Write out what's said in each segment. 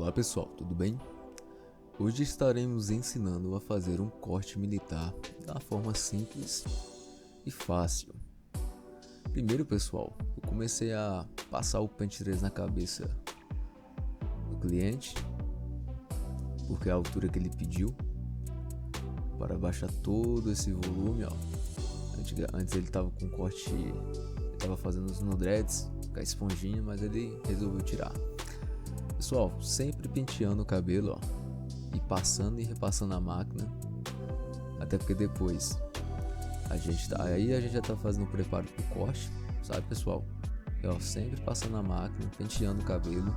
Olá pessoal, tudo bem? Hoje estaremos ensinando a fazer um corte militar da forma simples e fácil. Primeiro pessoal, eu comecei a passar o pente 3 na cabeça do cliente, porque é a altura que ele pediu, para baixar todo esse volume. Antes ele estava com corte, ele estava fazendo os no dreads, com a esponjinha, mas ele resolveu tirar. Pessoal, sempre penteando o cabelo, e passando e repassando a máquina, até porque depois a gente já tá fazendo o preparo pro corte, sabe pessoal? Sempre passando a máquina, penteando o cabelo,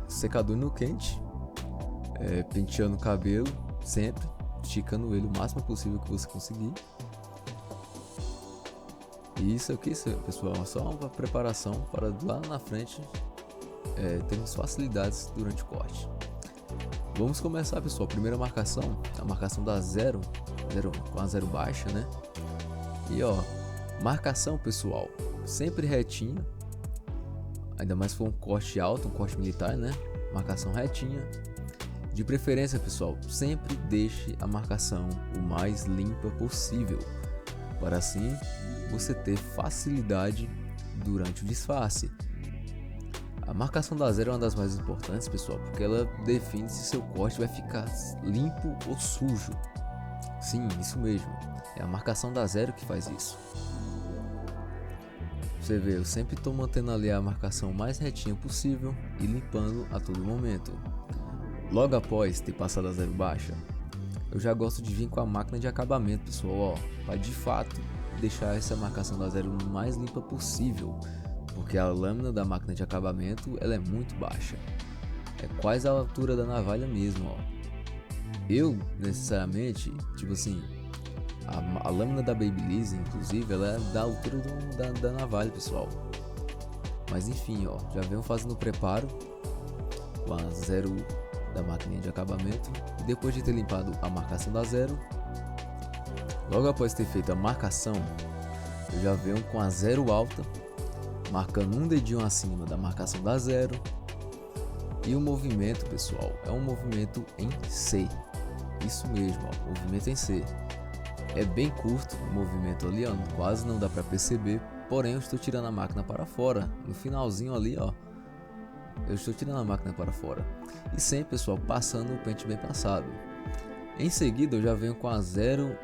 secador no quente, penteando o cabelo, sempre esticando ele o máximo possível que você conseguir. E isso aqui, pessoal, é só uma preparação para lá na frente termos facilidades durante o corte. Vamos começar, pessoal. Primeira marcação, a marcação da zero com a zero baixa, né? E marcação, pessoal, sempre retinha, ainda mais se for um corte alto, um corte militar, né? Marcação retinha. De preferência, pessoal, sempre deixe a marcação o mais limpa possível, para assim você ter facilidade durante o disfarce. A marcação da zero é uma das mais importantes, pessoal, porque ela define se seu corte vai ficar limpo ou sujo. Sim, isso mesmo. É a marcação da zero que faz isso. Você vê, eu sempre estou mantendo ali a marcação mais retinha possível e limpando a todo momento. Logo após ter passado a zero baixa, eu já gosto de vir com a máquina de acabamento, pessoal, para de fato deixar essa marcação da zero o mais limpa possível. Porque a lâmina da máquina de acabamento ela é muito baixa, é quase a altura da navalha mesmo, Eu necessariamente, tipo assim, a lâmina da Babyliss, inclusive, ela é da altura da navalha, pessoal. Mas enfim, já venho fazendo o preparo com a zero da máquina de acabamento. E depois de ter limpado a marcação da zero, logo após ter feito a marcação, eu já venho com a zero alta, marcando um dedinho acima da marcação da zero. E o movimento, pessoal, é um movimento em C. Isso mesmo, movimento em C. É bem curto o movimento ali, quase não dá para perceber. Porém, eu estou tirando a máquina para fora. No finalzinho ali, eu estou tirando a máquina para fora. E sempre, pessoal, passando o pente bem passado. Em seguida, eu já venho com a zero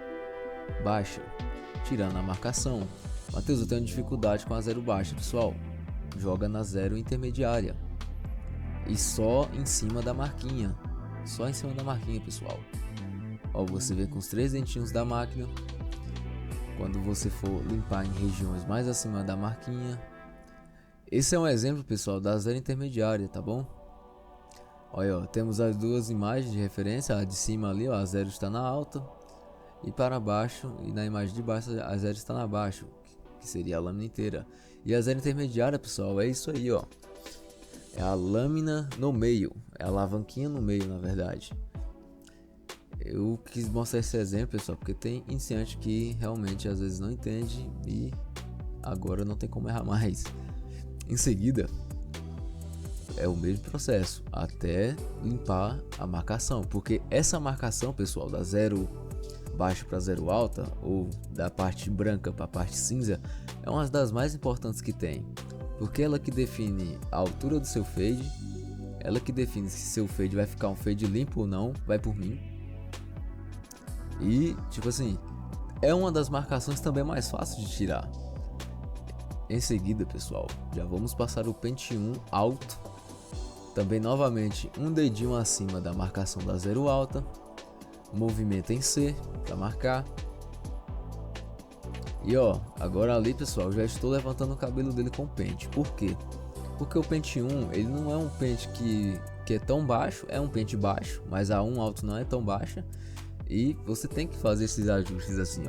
baixa, tirando a marcação. Matheus, eu tenho dificuldade com a zero baixa, pessoal. Joga na zero intermediária e só em cima da marquinha. Só em cima da marquinha, pessoal. Você vê com os três dentinhos da máquina. Quando você for limpar em regiões mais acima da marquinha. Esse é um exemplo, pessoal, da zero intermediária, tá bom? Olha, temos as duas imagens de referência. A de cima ali, a zero está na alta e para baixo, e na imagem de baixo a zero está na baixa, que seria a lâmina inteira. E a zero intermediária, pessoal, é isso aí, é a lâmina no meio, é a alavanquinha no meio, na verdade. Eu quis mostrar esse exemplo, pessoal, porque tem iniciante que realmente às vezes não entende e agora não tem como errar mais. Em seguida, é o mesmo processo até limpar a marcação, porque essa marcação, pessoal, da zero baixa para zero alta, ou da parte branca para a parte cinza, é uma das mais importantes que tem, porque ela que define a altura do seu fade, ela que define se seu fade vai ficar um fade limpo ou não, vai por mim. E tipo assim, é uma das marcações também mais fáceis de tirar. Em seguida, pessoal, já vamos passar o pente 1 alto, também novamente um dedinho acima da marcação da zero alta. Movimento em C para marcar. E agora ali, pessoal, já estou levantando o cabelo dele com o pente. Por quê? Porque o pente 1, ele não é um pente que é tão baixo, é um pente baixo, mas a 1 alto não é tão baixa. E você tem que fazer esses ajustes assim,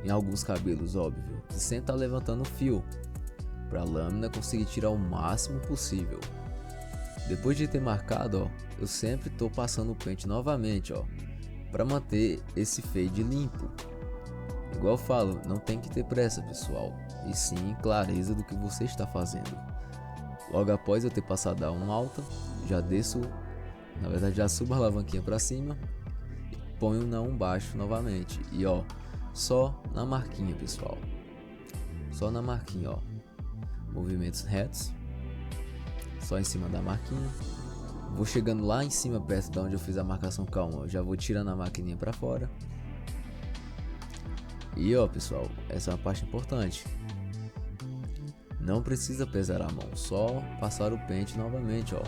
em alguns cabelos, óbvio. E sempre tá levantando o fio para a lâmina conseguir tirar o máximo possível. Depois de ter marcado, eu sempre tô passando o pente novamente, para manter esse fade limpo. Igual eu falo, não tem que ter pressa, pessoal, e sim clareza do que você está fazendo. Logo após eu ter passado a 1 alta, já desço Na verdade, já subo a alavanquinha para cima, ponho na um baixo novamente e ó, só na marquinha, pessoal. Só na marquinha, ó. Movimentos retos, só em cima da marquinha. Vou chegando lá em cima, perto de onde eu fiz a marcação calma, eu já vou tirando a maquininha para fora. E ó, pessoal, essa é uma parte importante. Não precisa pesar a mão, só passar o pente novamente, ó.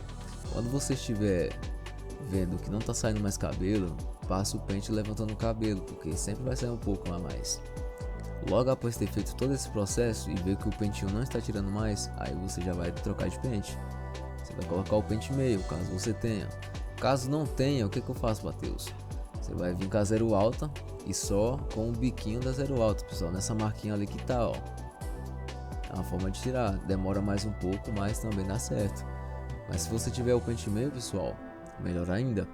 Quando você estiver vendo que não tá saindo mais cabelo, passa o pente levantando o cabelo, porque sempre vai sair um pouco a mais. Logo após ter feito todo esse processo e ver que o pentinho não está tirando mais, aí você já vai trocar de pente. Você vai colocar o pente meio, caso você tenha. Caso não tenha, o que eu faço, Matheus? Você vai vir com a zero alta e só com o biquinho da zero alta, pessoal, nessa marquinha ali que tá, ó. É uma forma de tirar, demora mais um pouco, mas também dá certo. Mas se você tiver o pente meio, pessoal, melhor ainda.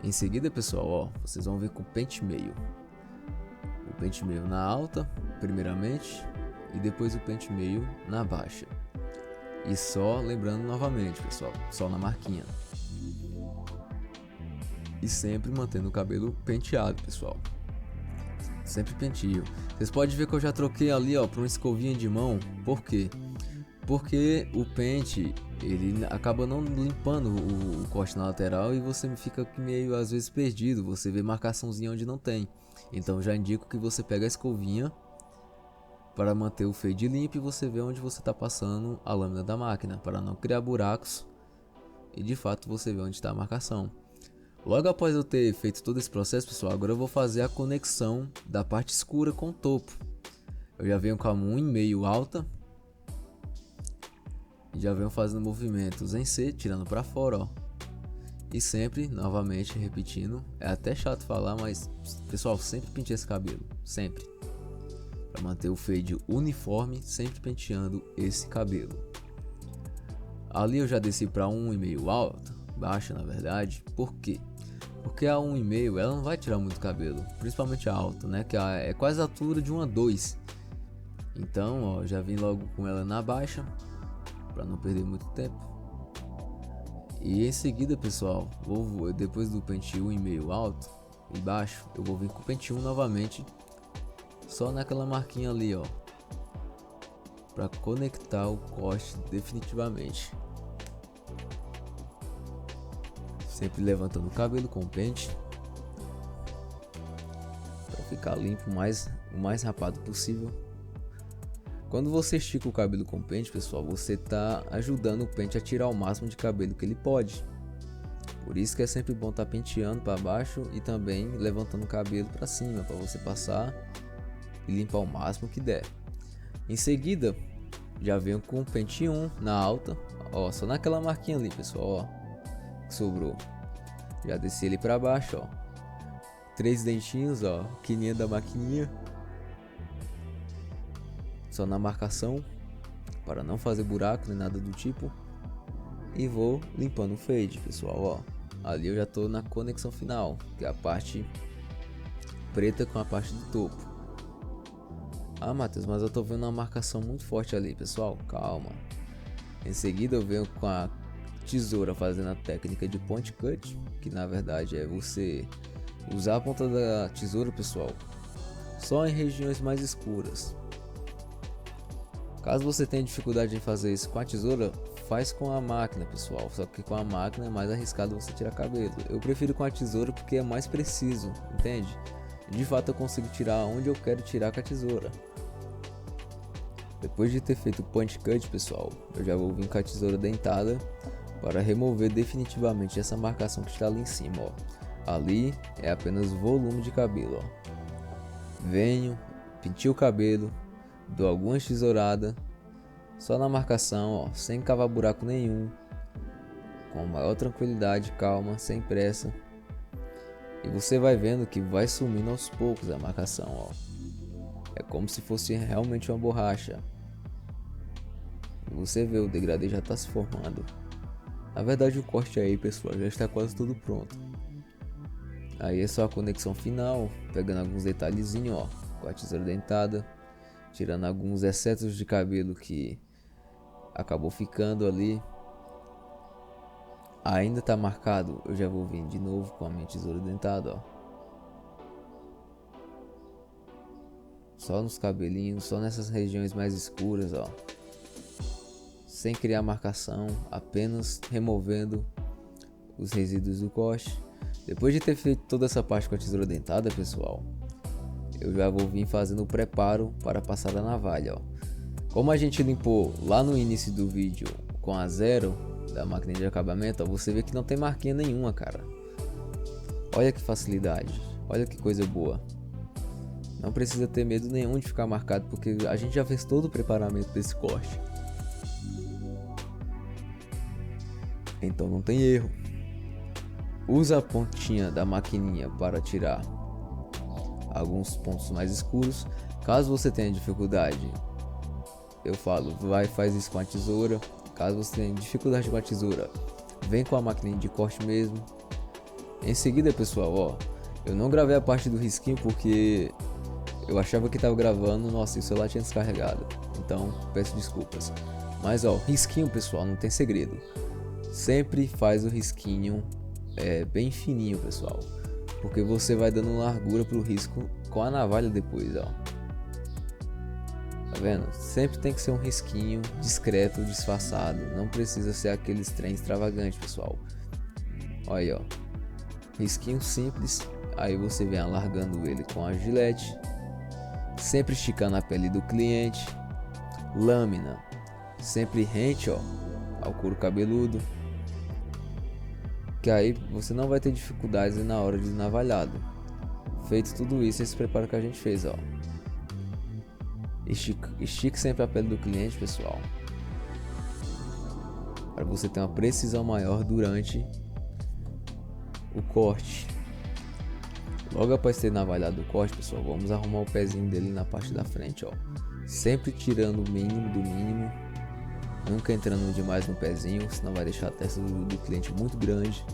Em seguida, pessoal, ó, vocês vão vir com o pente meio. O pente meio na alta, primeiramente, e depois o pente meio na baixa. E só lembrando novamente, pessoal, só na marquinha. E sempre mantendo o cabelo penteado, pessoal. Sempre pentio. Vocês podem ver que eu já troquei ali, ó, para uma escovinha de mão. Por quê? Porque o pente, ele acaba não limpando o corte na lateral e você fica meio às vezes perdido. Você vê marcaçãozinha onde não tem. Então já indico que você pega a escovinha para manter o fade limpo e você vê onde você está passando a lâmina da máquina, para não criar buracos e de fato você vê onde está a marcação. Logo após eu ter feito todo esse processo, pessoal, agora eu vou fazer a conexão da parte escura com o topo. Eu já venho com a 1,5 alta e já venho fazendo movimentos em C, tirando para fora, ó. E sempre, novamente, repetindo, é até chato falar, mas pessoal, sempre pentei esse cabelo, sempre. Para manter o fade uniforme, sempre penteando esse cabelo. Ali eu já desci para 1,5 alta, baixa na verdade. Por quê? Porque a 1,5 ela não vai tirar muito cabelo, principalmente a alta, né? Que é quase a altura de uma 2. Então, ó, já vim logo com ela na baixa, para não perder muito tempo. E em seguida, pessoal, depois do pente 1,5 alto e baixo, eu vou vir com o pente 1 novamente, só naquela marquinha ali, ó, para conectar o corte definitivamente. Sempre levantando o cabelo com o pente para ficar limpo o mais rapado possível. Quando você estica o cabelo com o pente, pessoal, você tá ajudando o pente a tirar o máximo de cabelo que ele pode. Por isso que é sempre bom estar penteando para baixo e também levantando o cabelo para cima, para você passar e limpar o máximo que der. Em seguida, já venho com o pente 1 na alta, ó, só naquela marquinha ali, pessoal, ó, que sobrou. Já desci ele para baixo, ó. 3 dentinhos, ó, quininha da maquininha. Só na marcação, para não fazer buraco nem nada do tipo. E vou limpando o fade, pessoal, ó. Ali eu já tô na conexão final, que é a parte preta com a parte do topo. Ah, Matheus, mas eu tô vendo uma marcação muito forte ali, pessoal, calma. Em seguida eu venho com a tesoura fazendo a técnica de point cut, que na verdade é você usar a ponta da tesoura, pessoal, só em regiões mais escuras. Caso você tenha dificuldade em fazer isso com a tesoura, faz com a máquina, pessoal. Só que com a máquina é mais arriscado você tirar cabelo. Eu prefiro com a tesoura porque é mais preciso, entende? De fato eu consigo tirar onde eu quero tirar com a tesoura. Depois de ter feito o point cut, pessoal, eu já vou vir com a tesoura dentada para remover definitivamente essa marcação que está ali em cima, ó. Ali é apenas volume de cabelo, ó. Venho, pentei o cabelo, dou algumas tesouradas, só na marcação, ó, sem cavar buraco nenhum, com maior tranquilidade, calma, sem pressa. E você vai vendo que vai sumindo aos poucos a marcação, ó. É como se fosse realmente uma borracha. E você vê, o degradê já está se formando. Na verdade o corte aí, pessoal, já está quase tudo pronto. Aí é só a conexão final, pegando alguns detalhezinhos, ó, com a tesoura dentada, tirando alguns excessos de cabelo que acabou ficando ali. Ainda tá marcado, eu já vou vir de novo com a minha tesoura dentada, ó. Só nos cabelinhos, só nessas regiões mais escuras, ó. Sem criar marcação, apenas removendo os resíduos do corte. Depois de ter feito toda essa parte com a tesoura dentada, pessoal, eu já vou vir fazendo o preparo para passar a navalha, ó. Como a gente limpou lá no início do vídeo com a zero da máquina de acabamento, ó, você vê que não tem marquinha nenhuma, cara. Olha que facilidade, olha que coisa boa. Não precisa ter medo nenhum de ficar marcado, porque a gente já fez todo o preparamento desse corte. Então não tem erro. Usa a pontinha da maquininha para tirar alguns pontos mais escuros. Caso você tenha dificuldade, eu falo, faz isso com a tesoura. Caso você tenha dificuldade com a tesoura, vem com a maquininha de corte mesmo. Em seguida, pessoal, ó, eu não gravei a parte do risquinho porque eu achava que estava gravando, nossa, e o celular tinha descarregado. Então, peço desculpas. Mas ó, risquinho, pessoal, não tem segredo. Sempre faz o risquinho bem fininho, pessoal, porque você vai dando largura pro risco com a navalha depois, ó. Tá vendo? Sempre tem que ser um risquinho discreto, disfarçado. Não precisa ser aqueles trem extravagante, pessoal. Olha aí, ó. Risquinho simples. Aí você vem alargando ele com a gilete, sempre esticando a pele do cliente. Lâmina sempre rente, ó, ao couro cabeludo, que aí você não vai ter dificuldades na hora de navalhado. Feito tudo isso, esse preparo que a gente fez, ó. Estique sempre a pele do cliente, pessoal, para você ter uma precisão maior durante o corte. Logo após ter navalhado o corte, pessoal, vamos arrumar o pezinho dele na parte da frente, ó. Sempre tirando o mínimo do mínimo, nunca entrando demais no pezinho, senão vai deixar a testa do cliente muito grande.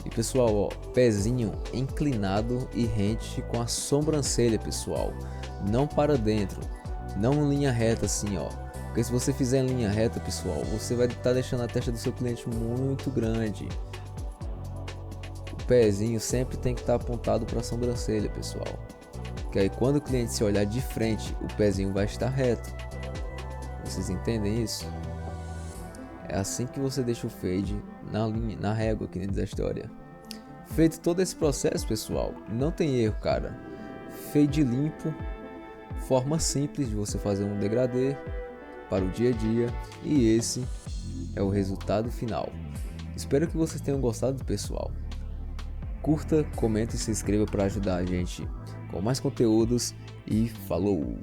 E pessoal, ó, pezinho inclinado e rente com a sobrancelha, pessoal, não para dentro, não em linha reta assim, ó, porque se você fizer em linha reta, pessoal, você vai estar deixando a testa do seu cliente muito grande. O pezinho sempre tem que estar apontado para a sobrancelha, pessoal, que aí quando o cliente se olhar de frente, o pezinho vai estar reto. Vocês entendem isso? É assim que você deixa o fade na linha, na régua, que nem diz a história. Feito todo esse processo, pessoal, não tem erro, cara. Fade limpo, forma simples de você fazer um degradê para o dia a dia, e esse é o resultado final. Espero que vocês tenham gostado, pessoal. Curta, comenta e se inscreva para ajudar a gente com mais conteúdos, e falou!